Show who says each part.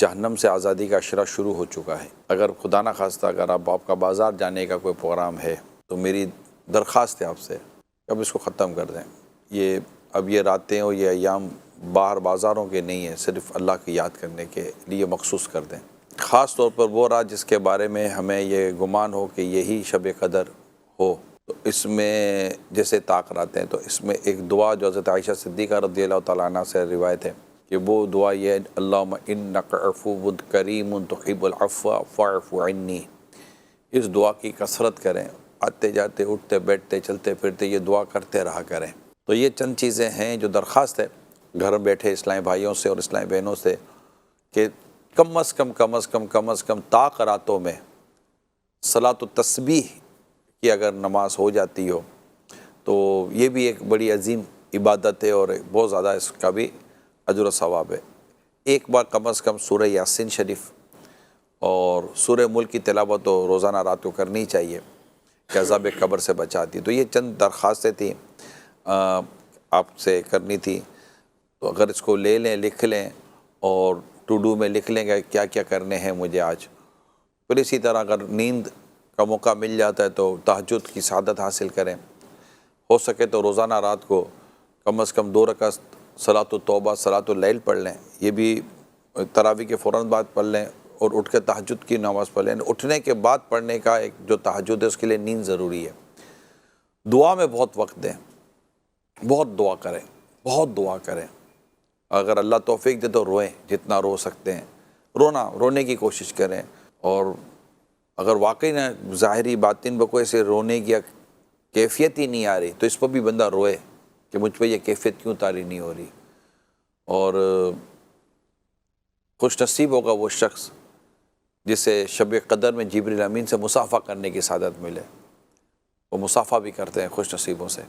Speaker 1: جہنم سے آزادی کا اشرہ شروع ہو چکا ہے۔ اگر خدا نہ خواستہ اگر آپ کا بازار جانے کا کوئی پروگرام ہے تو میری درخواست ہے آپ سے کہ اب اس کو ختم کر دیں۔ اب یہ راتیں اور یہ ایام باہر بازاروں کے نہیں ہیں، صرف اللہ کی یاد کرنے کے لیے مخصوص کر دیں۔ خاص طور پر وہ رات جس کے بارے میں ہمیں یہ گمان ہو کہ یہی شب قدر ہو، تو اس میں جیسے طاق راتیں ہیں تو اس میں ایک دعا جو حضرت عائشہ صدیقہ رضی اللہ تعالیٰ عنہ سے روایت ہے کہ وہ دعا یہ ہے، اللہم انک عفو کریم تحب العفو فاعف عنی۔ اس دعا کی کثرت کریں، آتے جاتے اٹھتے بیٹھتے چلتے پھرتے یہ دعا کرتے رہا کریں۔ تو یہ چند چیزیں ہیں جو درخواست ہے گھر بیٹھے اسلامی بھائیوں سے اور اسلامی بہنوں سے کہ کم از کم طاق راتوں میں صلاۃ التسبیح کی اگر نماز ہو جاتی ہو تو یہ بھی ایک بڑی عظیم عبادت ہے اور بہت زیادہ اس کا بھی اجر و ثواب ہے۔ ایک بار کم از کم سورہ یاسین شریف اور سورہ ملک کی تلاوت تو روزانہ رات کو کرنی چاہیے کہ عذاب قبر سے بچاتی۔ تو یہ چند درخواستیں تھیں آپ سے کرنی تھی، تو اگر اس کو لے لیں، لکھ لیں اور ٹو ڈو میں لکھ لیں گے کیا کیا کرنے ہیں مجھے آج۔ پھر اسی طرح اگر نیند کا موقع مل جاتا ہے تو تہجد کی سعادت حاصل کریں، ہو سکے تو روزانہ رات کو کم از کم 2 رکعت صلاۃ التوبہ صلاۃ اللیل پڑھ لیں، یہ بھی تراویح کے فوراً بعد پڑھ لیں اور اٹھ کے تہجد کی نماز پڑھ لیں۔ اٹھنے کے بعد پڑھنے کا ایک جو تہجد ہے اس کے لیے نیند ضروری ہے۔ دعا میں بہت وقت دیں، بہت دعا کریں، بہت دعا کریں۔ اگر اللہ توفیق دے تو روئیں جتنا رو سکتے ہیں، رونے کی کوشش کریں، اور اگر واقعی نہ ظاہری باطن بہ کوئی سے رونے کی کیفیت ہی نہیں آ رہی تو اس پر بھی بندہ روئے کہ مجھ پہ یہ کیفیت کیوں طاری نہیں ہو رہی۔ اور خوش نصیب ہوگا وہ شخص جسے شب قدر میں جبریل امین سے مصافحہ کرنے کی سعادت ملے۔ وہ مصافحہ بھی کرتے ہیں خوش نصیبوں سے۔